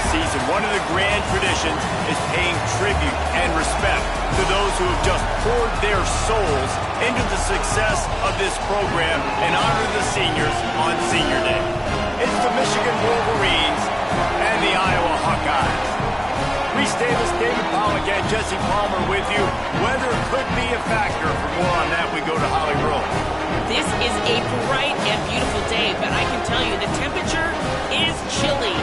season, one of the grand traditions is paying tribute and respect to those who have just poured their souls into the success of this program and honor the seniors on Senior Day. It's the Michigan Wolverines and the Iowa Hawkeyes. Reese Davis, David Pollack, and Jesse Palmer with you. Weather could be a factor. For more on that, we go to Holly Rowe. This is a bright and beautiful day, but I can tell you the temperature is chilly.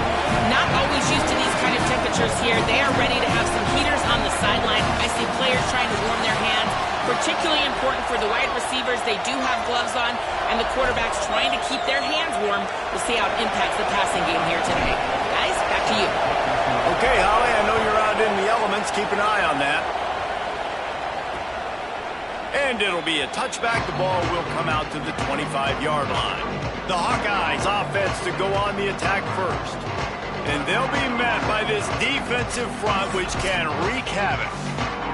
Not always used to these kind of temperatures here. They are ready to have some heaters on the sideline. I see players trying to warm their hands. Particularly important for the wide receivers. They do have gloves on, and the quarterbacks trying to keep their hands warm. We'll see how it impacts the passing game here today. Guys, back to you. Okay, Holly, I know you're out in the elements. Keep an eye on that. And it'll be a touchback. The ball will come out to the 25-yard line. The Hawkeyes offense to go on the attack first. And they'll be met by this defensive front, which can wreak havoc.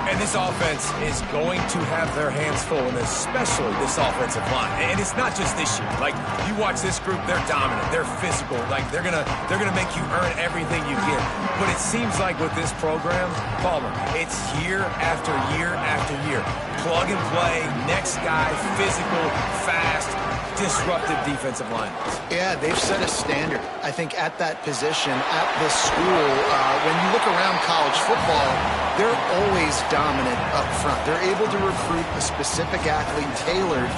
And this offense is going to have their hands full, and especially this offensive line. And it's not just this year. Like, you watch this group, they're dominant, they're physical. Like, they're gonna make you earn everything you get. But it seems like with this program, Palmer, it's year after year after year. Plug and play, next guy, physical, fast, disruptive defensive line. Yeah, they've set a standard, I think, at that position, at this school. When you look around college football, they're always dominant up front. They're able to recruit a specific athlete tailored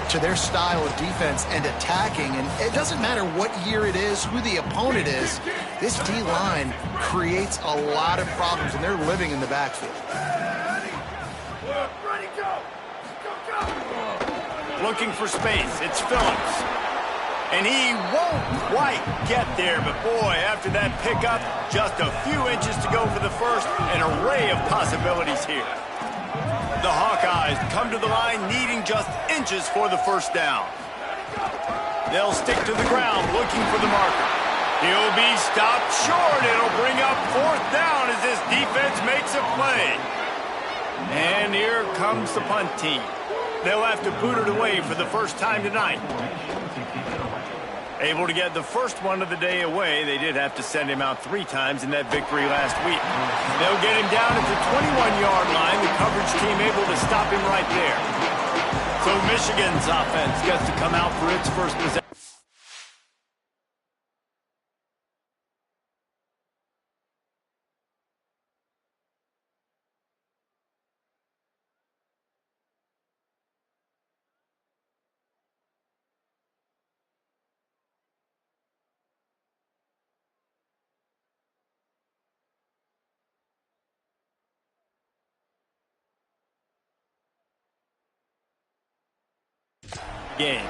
to their style of defense and attacking. And it doesn't matter what year it is, who the opponent is, this D-line creates a lot of problems, and they're living in the backfield. Ready, go! Looking for space. It's Phillips. And he won't quite get there, but boy, after that pickup, just a few inches to go for the first, an array of possibilities here. The Hawkeyes come to the line needing just inches for the first down. They'll stick to the ground looking for the marker. He'll be stopped short. It'll bring up fourth down as this defense makes a play. And here comes the punt team. They'll have to boot it away for the first time tonight. Able to get the first one of the day away. They did have to send him out 3 times in that victory last week. They'll get him down at the 21-yard line. The coverage team able to stop him right there. So Michigan's offense gets to come out for its first possession. Game.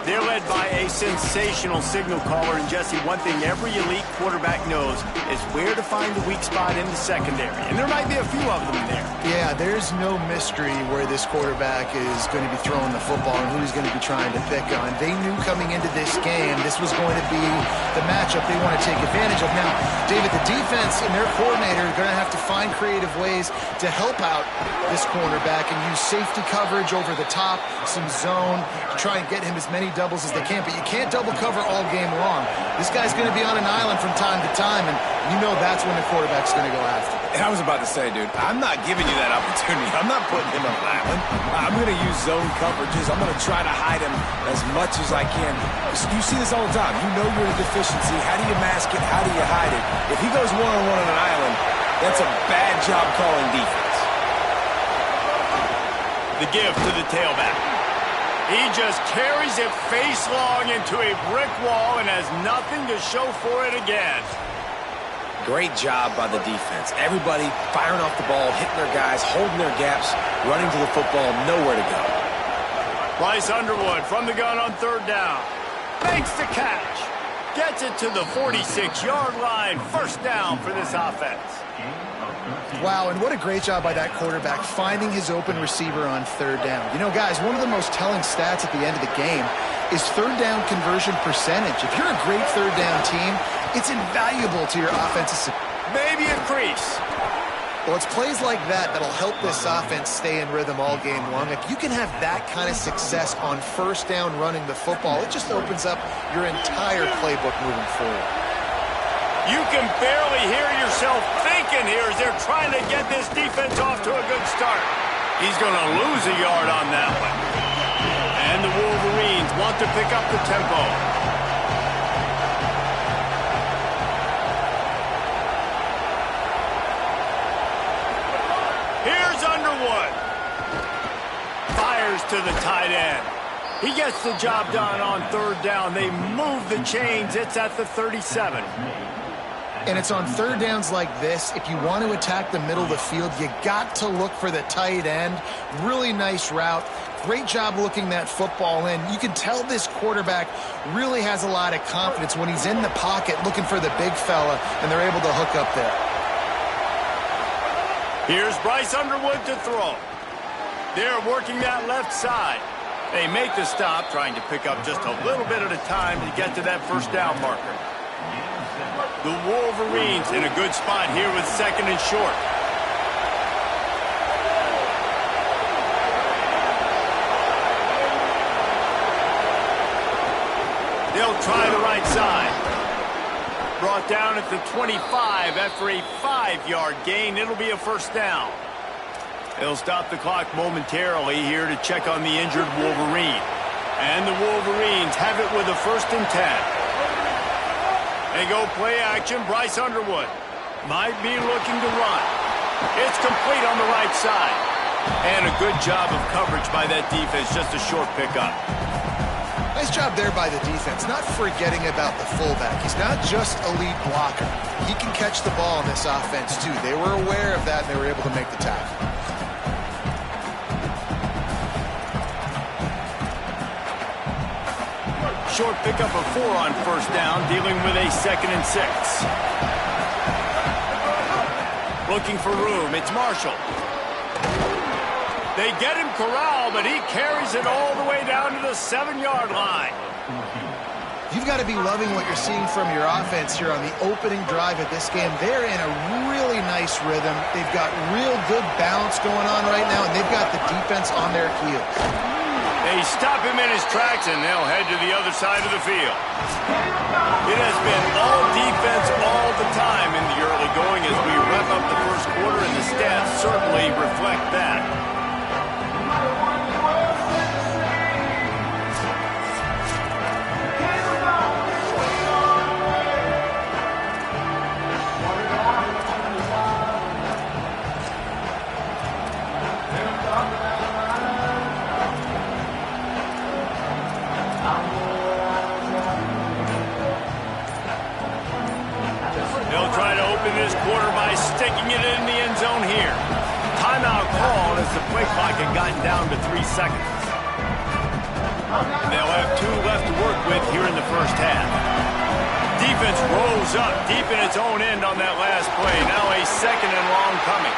They're led by a sensational signal caller, and Jesse, one thing every elite quarterback knows is where to find the weak spot in the secondary, and there might be a few of them there. Yeah, there's no mystery where this quarterback is going to be throwing the football and who he's going to be trying to pick on. They knew coming into this game this was going to be the matchup they want to take advantage of. Now, David, the defense and their coordinator are going to have to find creative ways to help out this cornerback and use safety coverage over the top, some zone, to try and get him as many doubles as they can. But you can't double cover all game long. This guy's going to be on an island from time to time, and you know that's when the quarterback's going to go after. And I was about to say, dude, I'm not giving you that opportunity. I'm not putting him on an island. I'm going to use zone coverages. I'm going to try to hide him as much as I can. You see this all the time. You know you're in a deficiency. How do you mask it? How do you hide it? If he goes one-on-one on an island, that's a bad job calling defense. The give to the tailback. He just carries it face long into a brick wall and has nothing to show for it again. Great job by the defense. Everybody firing off the ball, hitting their guys, holding their gaps, running to the football, nowhere to go. Bryce Underwood from the gun on third down. Makes the catch. Gets it to the 46-yard line. First down for this offense. Wow, and what a great job by that quarterback finding his open receiver on third down. You know, guys, one of the most telling stats at the end of the game is third down conversion percentage. If you're a great third down team, it's invaluable to your offensive. Maybe a crease. Well, it's plays like that that'll help this offense stay in rhythm all game long. If you can have that kind of success on first down running the football, it just opens up your entire playbook moving forward. You can barely hear yourself thinking here as they're trying to get this defense off to a good start. He's going to lose a yard on that one. And the Wolverines want to pick up the tempo. Here's Underwood. Fires to the tight end. He gets the job done on third down. They move the chains. It's at the 37. And it's on third downs like this. If you want to attack the middle of the field, you got to look for the tight end. Really nice route. Great job looking that football in. You can tell this quarterback really has a lot of confidence when he's in the pocket looking for the big fella, and they're able to hook up there. Here's Bryce Underwood to throw. They're working that left side. They make the stop, trying to pick up just a little bit at a time to get to that first down marker. The Wolverines in a good spot here with second and short. They'll try the right side. Brought down at the 25 after a 5-yard gain. It'll be a first down. They'll stop the clock momentarily here to check on the injured Wolverine. And the Wolverines have it with a 1st and 10. They go play action. Bryce Underwood might be looking to run. It's complete on the right side. And a good job of coverage by that defense. Just a short pickup. Nice job there by the defense, not forgetting about the fullback. He's not just a lead blocker. He can catch the ball in this offense, too. They were aware of that, and they were able to make the tackle. Short pickup of 4 on first down, dealing with a 2nd and 6. Looking for room. It's Marshall. They get him corralled, but he carries it all the way down to the 7-yard line. You've got to be loving what you're seeing from your offense here on the opening drive of this game. They're in a really nice rhythm. They've got real good balance going on right now, and they've got the defense on their heels. They stop him in his tracks, and they'll head to the other side of the field. It has been all defense all the time in the early going as we wrap up the first quarter, and the stats certainly reflect that. This quarter by sticking it in the end zone here. Timeout called as the play clock had gotten down to 3 seconds. They'll have 2 left to work with here in the first half. Defense rose up deep in its own end on that last play. Now a 2nd and long coming.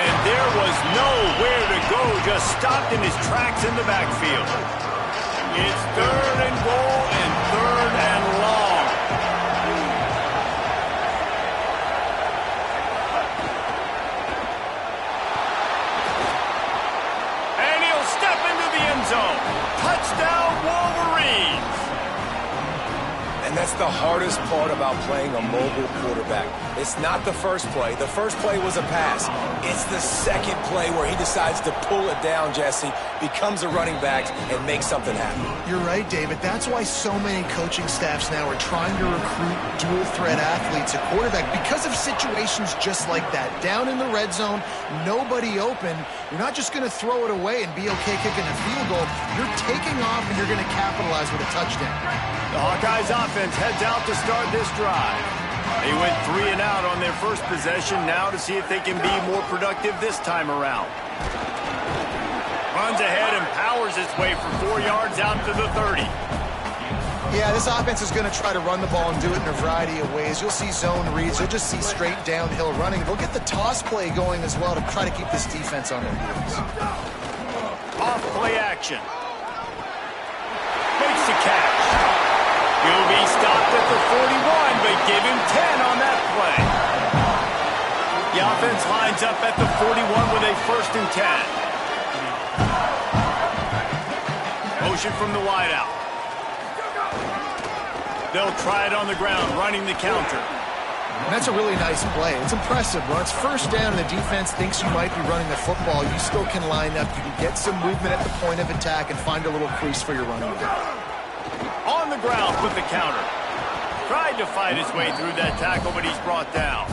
And there was nowhere to go, just stopped in his tracks in the backfield. It's 3rd and goal and 3rd and long. Zone. Touchdown, Wolverines! And that's the hardest part about playing a mobile quarterback. It's not the first play. The first play was a pass. It's the second play where he decides to pull it down, Jesse, becomes a running back, and makes something happen. You're right, David. That's why so many coaching staffs now are trying to recruit dual-threat athletes at quarterback because of situations just like that. Down in the red zone, nobody open. You're not just going to throw it away and be okay kicking a field goal. You're taking off, and you're going to capitalize with a touchdown. The Hawkeyes offense heads out to start this drive. They went 3 and out on their first possession, now to see if they can be more productive this time around. Runs ahead and powers its way for 4 yards out to the 30. Yeah, this offense is going to try to run the ball and do it in a variety of ways. You'll see zone reads. You'll just see straight downhill running. They'll get the toss play going as well to try to keep this defense on their heels. Off play action. Makes the catch. He'll be stopped at the 41, but give him 10 on that play. The offense lines up at the 41 with a 1st and 10. Motion from the wideout. They'll try it on the ground, running the counter. And that's a really nice play. It's impressive. When it's first down and the defense thinks you might be running the football, you still can line up. You can get some movement at the point of attack and find a little crease for your running back. On the ground with the counter. Tried to fight his way through that tackle, but he's brought down.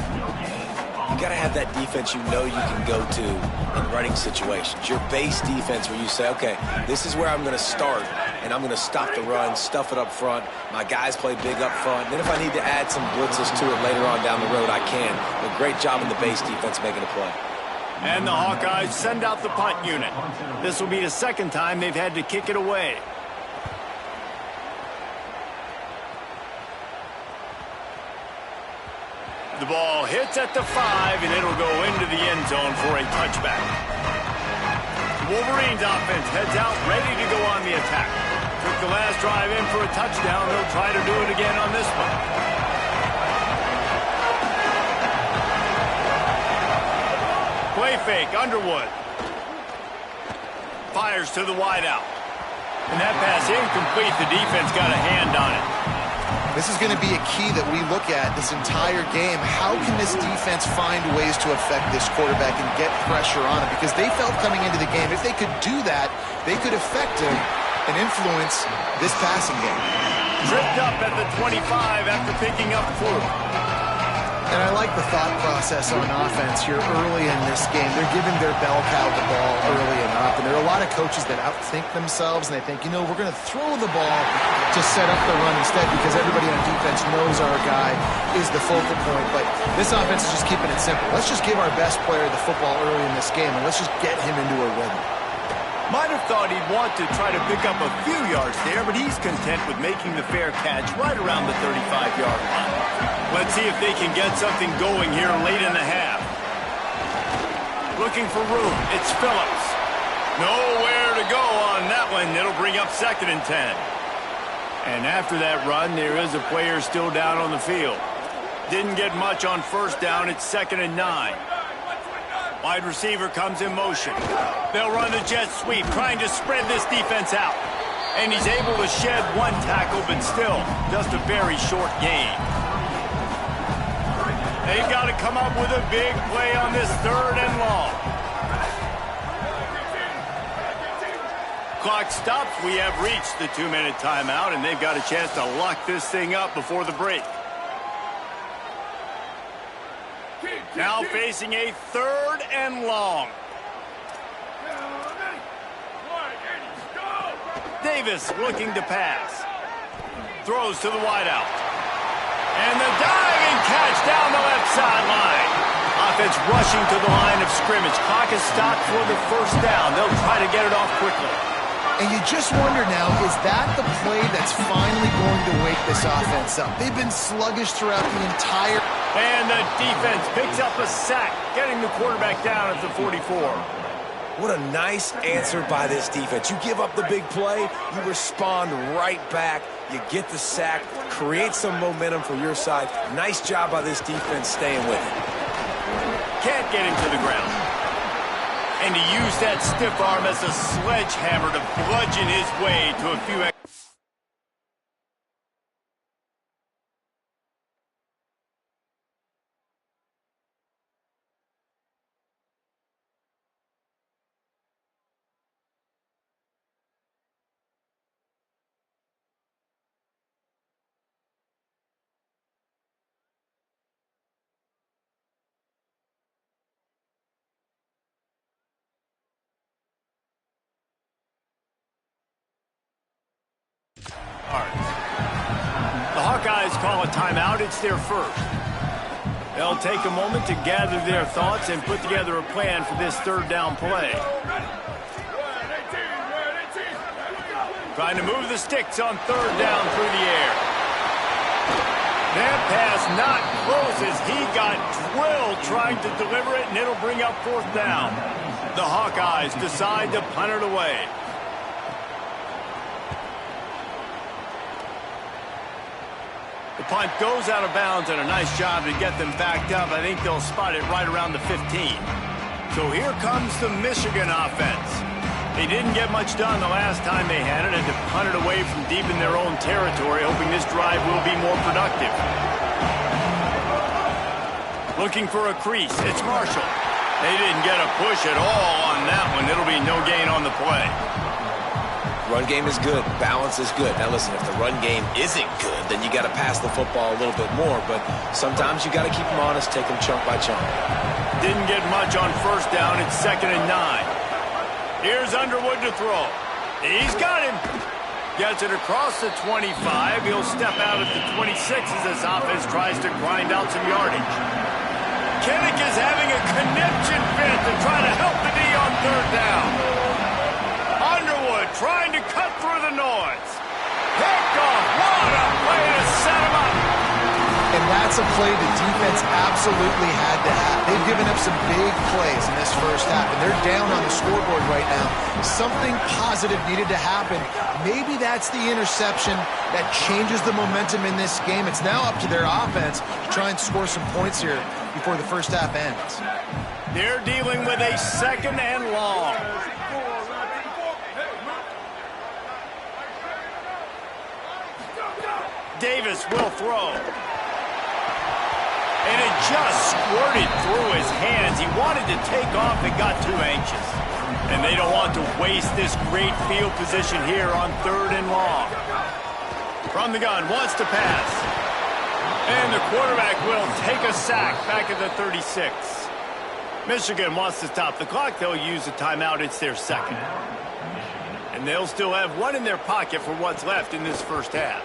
You got to have that defense you know you can go to in running situations. Your base defense where you say, okay, this is where I'm going to start, and I'm going to stop the run, stuff it up front. My guys play big up front. Then if I need to add some blitzes to it later on down the road, I can. But great job in the base defense making a play. And the Hawkeyes send out the punt unit. This will be the second time they've had to kick it away. The ball hits at the 5, and it'll go into the end zone for a touchback. The Wolverines offense heads out, ready to go on the attack. Took the last drive in for a touchdown. They'll try to do it again on this one. Play fake, Underwood. Fires to the wideout. And that pass incomplete. The defense got a hand on it. This is going to be a key that we look at this entire game. How can this defense find ways to affect this quarterback and get pressure on him? Because they felt coming into the game, if they could do that, they could affect him and influence this passing game. Tripped up at the 25 after picking up 4. And I like the thought process on offense here early in this game. They're giving their bell cow the ball early enough. And there are a lot of coaches that outthink themselves, and they think, you know, we're going to throw the ball to set up the run instead because everybody on defense knows our guy is the focal point. But this offense is just keeping it simple. Let's just give our best player the football early in this game, and let's just get him into a rhythm. Might have thought he'd want to try to pick up a few yards there, but he's content with making the fair catch right around the 35-yard line. Let's see if they can get something going here late in the half. Looking for room. It's Phillips. Nowhere to go on that one. It'll bring up 2nd and 10. And after that run, there is a player still down on the field. Didn't get much on first down. It's 2nd and 9. Wide receiver comes in motion. They'll run the jet sweep, trying to spread this defense out. And he's able to shed one tackle, but still just a very short gain. They've got to come up with a big play on this 3rd and long. Clock stops. We have reached the 2-minute timeout, and they've got a chance to lock this thing up before the break. Now facing a 3rd and long. Davis looking to pass. Throws to the wideout. And the diving catch down the left sideline. Offense rushing to the line of scrimmage. Clock is stopped for the first down. They'll try to get it off quickly. And you just wonder now, is that the play that's finally going to wake this offense up? They've been sluggish throughout the entire... And the defense picks up a sack, getting the quarterback down at the 44. What a nice answer by this defense. You give up the big play, you respond right back, you get the sack, create some momentum for your side. Nice job by this defense staying with it. Can't get him to the ground. And he used that stiff arm as a sledgehammer to bludgeon his way to a few extra. The Hawkeyes call a timeout. It's their first. They'll take a moment to gather their thoughts and put together a plan for this 3rd down play. Trying to move the sticks on 3rd down through the air. That pass not close as he got drilled trying to deliver it, and it'll bring up 4th down. The Hawkeyes decide to punt it away. The punt goes out of bounds, and a nice job to get them backed up. I think they'll spot it right around the 15. So here comes the Michigan offense. They didn't get much done the last time they had it, and to punt it away from deep in their own territory, hoping this drive will be more productive. Looking for a crease. It's Marshall. They didn't get a push at all on that one. It'll be no gain on the play. Run game is good. Balance is good. Now listen, if the run game isn't good, then you got to pass the football a little bit more. But sometimes you got to keep them honest, take them chunk by chunk. Didn't get much on first down. It's 2nd and 9. Here's Underwood to throw. He's got him. Gets it across the 25. He'll step out at the 26 as this offense tries to grind out some yardage. Kinnick is having a conniption fit to try to help the D on 3rd down. Underwood trying to cut through the noise. Picked off. What a play to set him up. And that's a play the defense absolutely had to have. They've given up some big plays in this first half, and they're down on the scoreboard right now. Something positive needed to happen. Maybe that's the interception that changes the momentum in this game. It's now up to their offense to try and score some points here before the first half ends. They're dealing with a 2nd and long. Davis will throw. And it just squirted through his hands. He wanted to take off and got too anxious. And they don't want to waste this great field position here on 3rd and long. From the gun, wants to pass. And the quarterback will take a sack back at the 36. Michigan wants to stop the clock. They'll use a timeout. It's their 2nd. And they'll still have one in their pocket for what's left in this first half.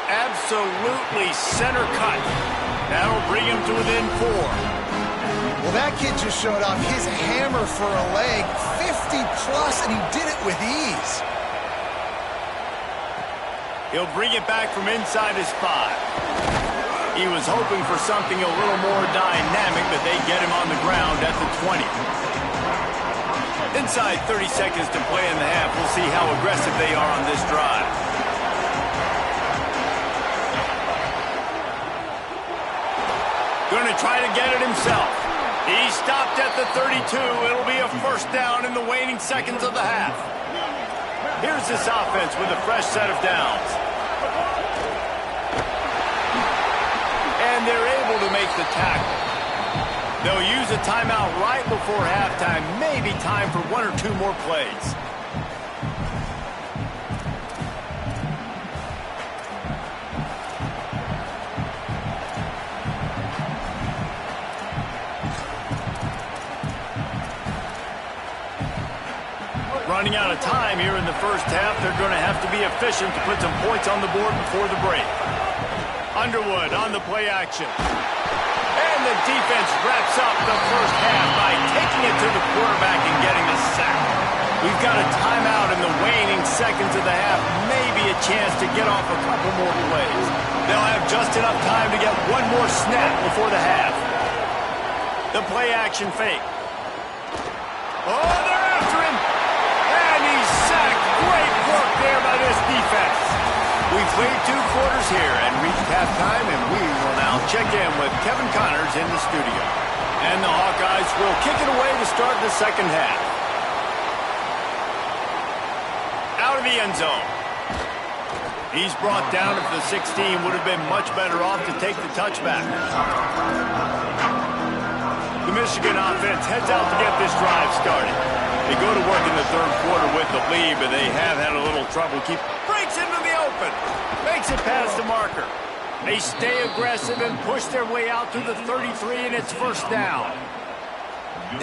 Absolutely center cut. That'll bring him to within 4. Well, that kid just showed off his hammer for a leg, 50-plus, and he did it with ease. He'll bring it back from inside his 5. He was hoping for something a little more dynamic, but they get him on the ground at the 20. Inside 30 seconds to play in the half. We'll see how aggressive they are on this drive. Going to try to get it himself. He stopped at the 32. It'll be a first down in the waning seconds of the half. Here's this offense with a fresh set of downs. And they're able to make the tackle. They'll use a timeout right before halftime. Maybe time for 1 or 2 more plays. Running out of time here in the first half. They're going to have to be efficient to put some points on the board before the break. Underwood on the play action. And the defense wraps up the first half by taking it to the quarterback and getting a sack. We've got a timeout in the waning seconds of the half. Maybe a chance to get off a couple more plays. They'll have just enough time to get one more snap before the half. The play action fake. Oh, they're after him. And he's sacked. Great work there by this defense. We've played 2 quarters here and reached halftime, and we will now check in with Kevin Connors in the studio. And the Hawkeyes will kick it away to start the second half. Out of the end zone. He's brought down at the 16. Would have been much better off to take the touchback. The Michigan offense heads out to get this drive started. They go to work in the third quarter with the lead, but they have had a little trouble. Breaks into the open. Makes it past the marker. They stay aggressive and push their way out to the 33, and it's first down.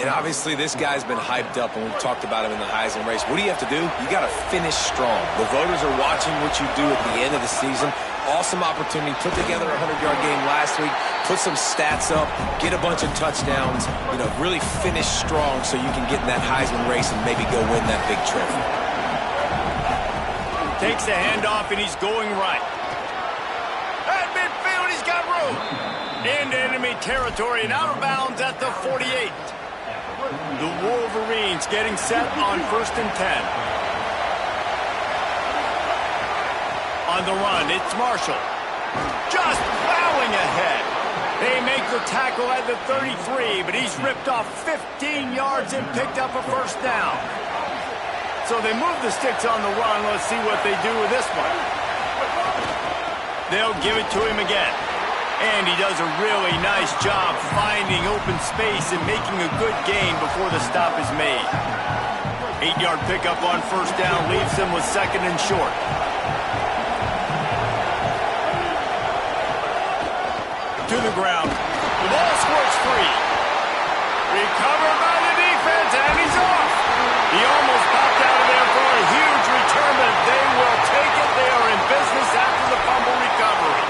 And obviously this guy's been hyped up, and we've talked about him in the Heisman race. What do you have to do? You got to finish strong. The voters are watching what you do at the end of the season. Awesome opportunity. Put together a 100-yard game last week. Put some stats up. Get a bunch of touchdowns. You know, really finish strong so you can get in that Heisman race and maybe go win that big trophy. Takes the handoff, and he's going right. At midfield, he's got room. Into enemy territory and out of bounds at the 48. The Wolverines getting set on 1st and 10. On the run, it's Marshall. Just plowing ahead. They make the tackle at the 33, but he's ripped off 15 yards and picked up a first down. So they move the sticks on the run. Let's see what they do with this one. They'll give it to him again. And he does a really nice job finding open space and making a good gain before the stop is made. 8-yard pickup on first down leaves him with second and short. To the ground. The ball squirts free. Recovered by the defense, and he's off. He almost popped out of there for a huge return, but they will take it. They are in business after the fumble recovery.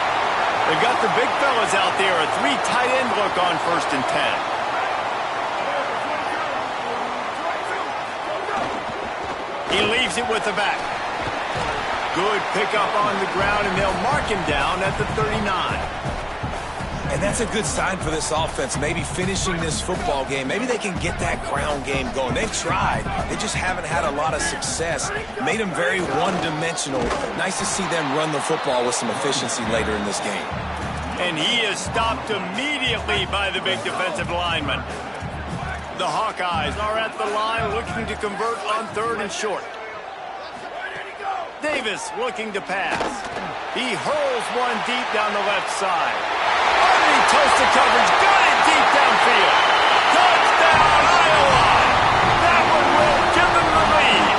They've got the big fellas out there. A 3 tight end look on first and 10. He leaves it with the back. Good pickup on the ground, and they'll mark him down at the 39. And that's a good sign for this offense, maybe finishing this football game. Maybe they can get that ground game going. They've tried. They just haven't had a lot of success. Made them very one-dimensional. Nice to see them run the football with some efficiency later in this game. And he is stopped immediately by the big defensive lineman. The Hawkeyes are at the line looking to convert on third and short. Davis looking to pass. He hurls one deep down the left side. Underneath toasted coverage, got it deep downfield. Touchdown, Iowa! That one will give them the lead.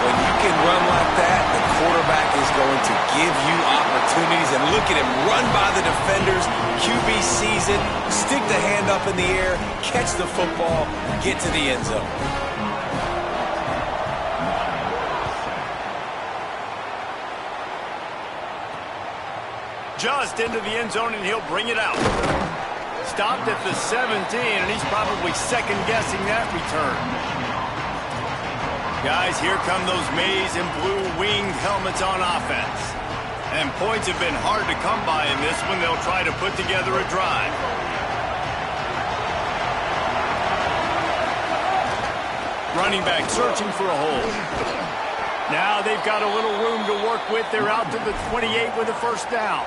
When you can run like that, the quarterback is going to give you opportunities. And look at him run by the defenders. QB sees it, stick the hand up in the air, catch the football, get to the end zone. Just into the end zone, and he'll bring it out. Stopped at the 17, and he's probably second-guessing that return. Guys, here come those maize and blue winged helmets on offense. And points have been hard to come by in this one. They'll try to put together a drive. Running back searching for a hole. Now they've got a little room to work with. They're out to the 28 with a first down.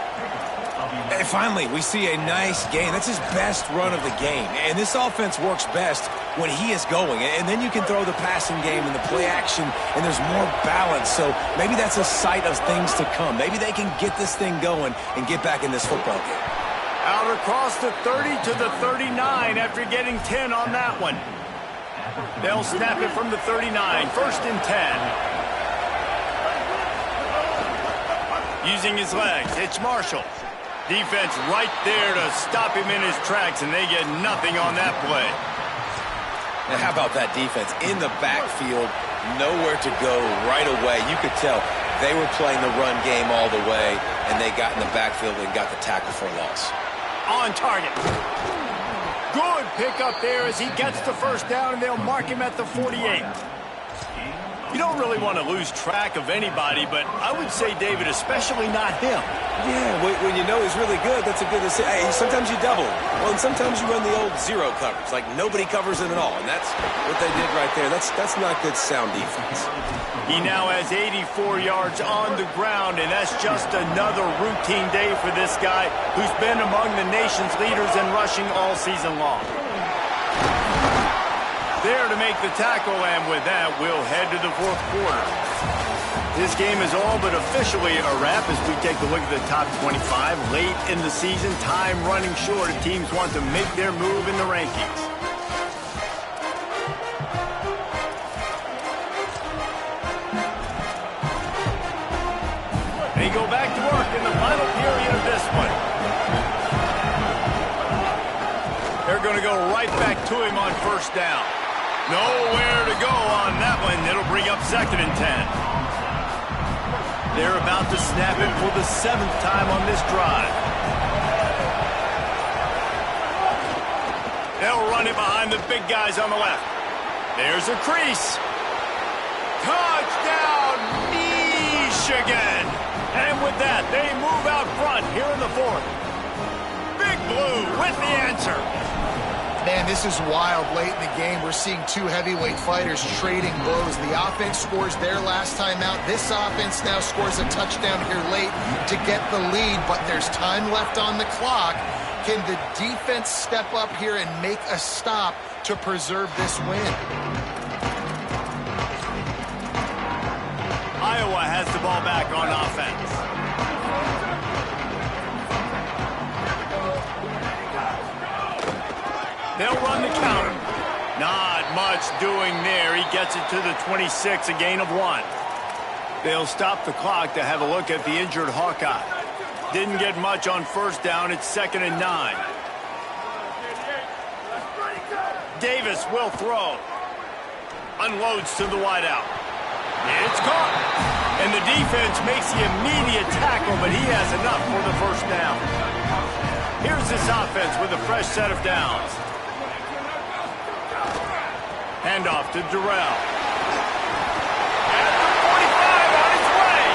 And finally, we see a nice gain. That's his best run of the game. And this offense works best when he is going. And then you can throw the passing game and the play action, and there's more balance. So maybe that's a sight of things to come. Maybe they can get this thing going and get back in this football game. Out across the 30 to the 39 after getting 10 on that one. They'll snap it from the 39. First and 10. Using his legs, it's Marshall. Defense right there to stop him in his tracks, and they get nothing on that play. Now, how about that defense? In the backfield, nowhere to go right away. You could tell they were playing the run game all the way, and they got in the backfield and got the tackle for a loss. On target. Good pickup there as he gets the first down, and they'll mark him at the 48. You don't really want to lose track of anybody, but I would say, David, especially not him. Yeah, when you know he's really good, that's a good decision. Hey, sometimes you double. Well, and sometimes you run the old zero coverage, like nobody covers it at all, and that's what they did right there. That's not good sound defense. He now has 84 yards on the ground, and that's just another routine day for this guy who's been among the nation's leaders in rushing all season long. There to make the tackle, and with that, we'll head to the fourth quarter. This game is all but officially a wrap as we take a look at the top 25. Late in the season, time running short if teams want to make their move in the rankings. They go back to work in the final period of this one. They're going to go right back to him on first down. Nowhere to go on that one. It'll bring up second and 10. They're about to snap it for the 7th time on this drive. They'll run it behind the big guys on the left. There's a crease. Touchdown, Michigan. And with that, they move out front here in the fourth. Big Blue with the answer. Man, this is wild. Late in the game, we're seeing two heavyweight fighters trading blows. The offense scores their last time out. This offense now scores a touchdown here late to get the lead, but there's time left on the clock. Can the defense step up here and make a stop to preserve this win? Iowa has the ball back on offense. much doing there. He gets it to the 26, a gain of 1. They'll stop the clock to have a look at the injured Hawkeye. Didn't get much on first down. It's 2nd and 9. Davis will throw. Unloads to the wideout. It's caught. And the defense makes the immediate tackle, but he has enough for the first down. Here's this offense with a fresh set of downs. Handoff to Durrell. At the 45 on his way.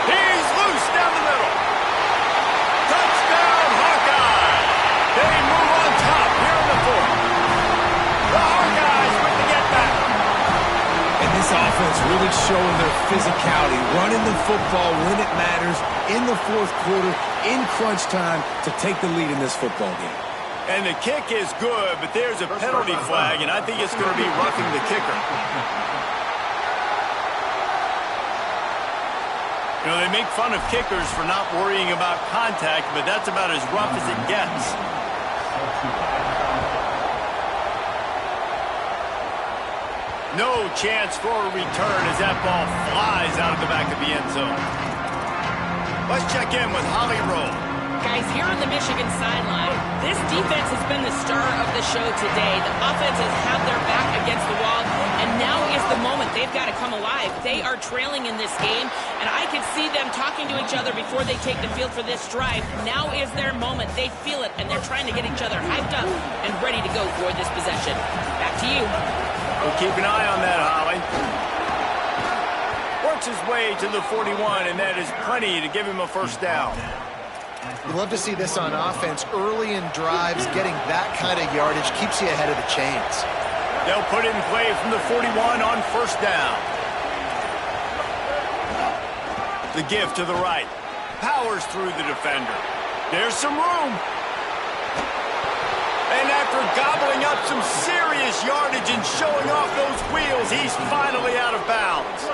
He's loose down the middle. Touchdown, Hawkeye. They move on top here in the 4th. The Hawkeyes with the get back. And this offense really showing their physicality, running the football when it matters, in the 4th quarter, in crunch time, to take the lead in this football game. And the kick is good, but there's a penalty flag, and I think it's going to be roughing the kicker. You know, they make fun of kickers for not worrying about contact, but that's about as rough as it gets. No chance for a return as that ball flies out of the back of the end zone. Let's check in with Holly Rowe. Guys, here on the Michigan sideline, this defense has been the star of the show today. The offense has had their back against the wall, and now is the moment they've got to come alive. They are trailing in this game, and I can see them talking to each other before they take the field for this drive. Now is their moment. They feel it, and they're trying to get each other hyped up and ready to go for this possession. Back to you. We'll keep an eye on that, Holly. Works his way to the 41, and that is plenty to give him a first down. We love to see this on offense. Early in drives, getting that kind of yardage keeps you ahead of the chains. They'll put it in play from the 41 on first down. The give to the right. Powers through the defender. There's some room. And after gobbling up some serious yardage and showing off those wheels, he's finally out of bounds.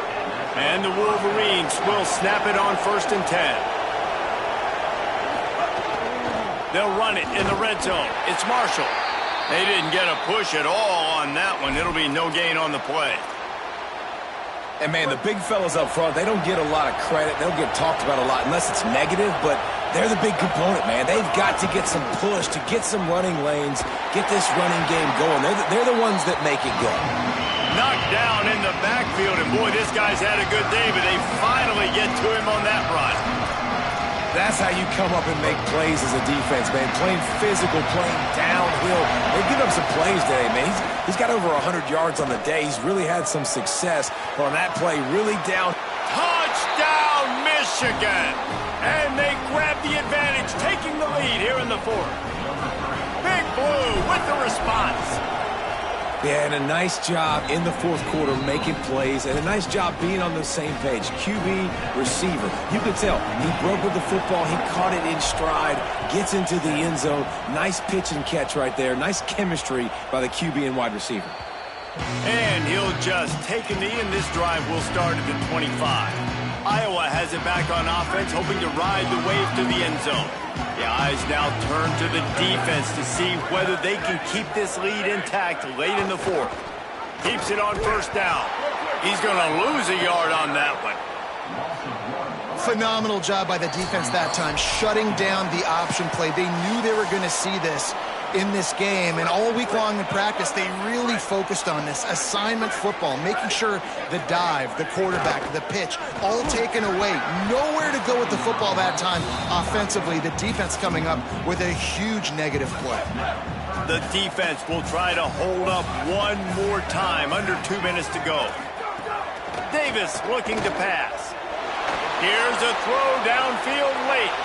And the Wolverines will snap it on 1st and 10. They'll run it in the red zone. It's Marshall. They didn't get a push at all on that one. It'll be no gain on the play. And, man, the big fellas up front, they don't get a lot of credit. They'll get talked about a lot unless it's negative, but they're the big component, man. They've got to get some push to get some running lanes, get this running game going. They're the ones that make it go. Knocked down in the backfield, and boy, this guy's had a good day, but they finally get to him on that run. That's how you come up and make plays as a defense, man. Playing physical, playing downhill. They've given up some plays today, man. He's got over 100 yards on the day. He's really had some success on that play. Really down. Touchdown, Michigan! And they grab the advantage, taking the lead here in the 4th. Big Blue with the response. Yeah, and a nice job in the 4th quarter making plays, and a nice job being on the same page. QB, receiver. You could tell he broke with the football. He caught it in stride, gets into the end zone. Nice pitch and catch right there. Nice chemistry by the QB and wide receiver. And he'll just take a knee, and this drive will start at the 25. Iowa has it back on offense, hoping to ride the wave to the end zone. The eyes now turn to the defense to see whether they can keep this lead intact late in the 4th. Keeps it on first down. He's going to lose a yard on that one. Phenomenal job by the defense that time, shutting down the option play. They knew they were going to see this in this game, and all week long in practice, they really focused on this assignment football, making sure the dive, the quarterback, the pitch, all taken away. Nowhere to go with the football that time offensively. The defense coming up with a huge negative play. The defense will try to hold up one more time. Under 2 minutes to go. Davis looking to pass. Here's a throw downfield late.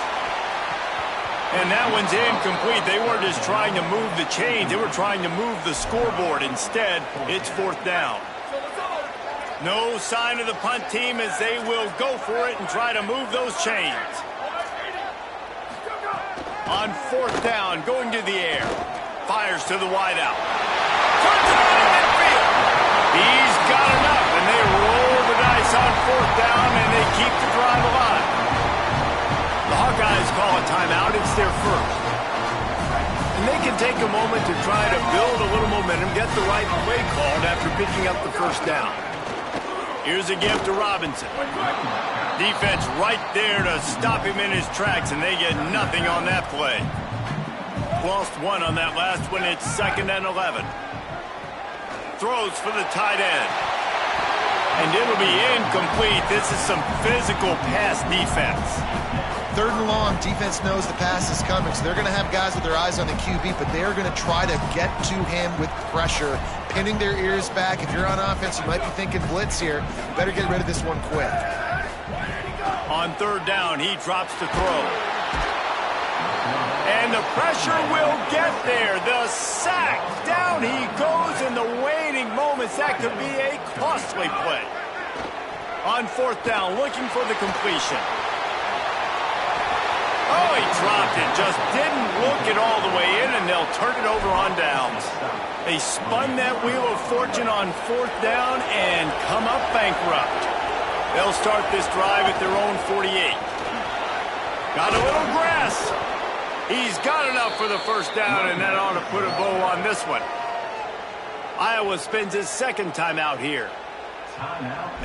And that one's incomplete. They weren't just trying to move the chains. They were trying to move the scoreboard. Instead, it's 4th down. No sign of the punt team as they will go for it and try to move those chains. On 4th down, going to the air. Fires to the wideout. Turns it on in midfield. He's got enough, and they roll the dice on 4th down, and they keep the drive alive. The Hawkeyes call a timeout. It's their first. And they can take a moment to try to build a little momentum, get the right play called after picking up the first down. Here's a give to Robinson. Defense right there to stop him in his tracks, and they get nothing on that play. Lost one on that last one. It's 2nd and 11. Throws for the tight end. And it'll be incomplete. This is some physical pass defense. 3rd and long, defense knows the pass is coming, so they're going to have guys with their eyes on the QB, but they're going to try to get to him with pressure, pinning their ears back. If you're on offense, you might be thinking blitz here. You better get rid of this one quick. On 3rd down, he drops to throw. And the pressure will get there. The sack. Down he goes in the waning moments. That could be a costly play. On 4th down, looking for the completion. Oh, he dropped it. Just didn't look it all the way in, and they'll turn it over on downs. They spun that wheel of fortune on 4th down and come up bankrupt. They'll start this drive at their own 48. Got a little grass. He's got enough for the first down, and that ought to put a bow on this one. Iowa spends his 2nd timeout here.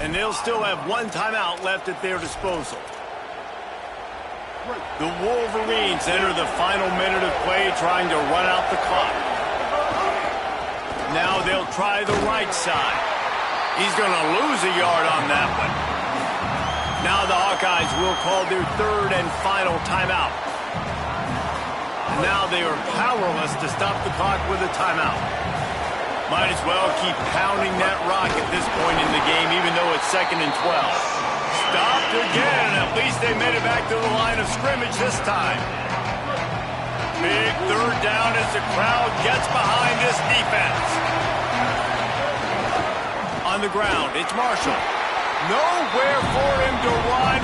And they'll still have 1 timeout left at their disposal. The Wolverines enter the final minute of play, trying to run out the clock. Now they'll try the right side. He's going to lose a yard on that one. Now the Hawkeyes will call their 3rd and final timeout. Now they are powerless to stop the clock with a timeout. Might as well keep pounding that rock at this point in the game, even though it's 2nd and 12. Stopped again. At least they made it back to the line of scrimmage this time. Big 3rd down as the crowd gets behind this defense. On the ground, it's Marshall. Nowhere for him to run,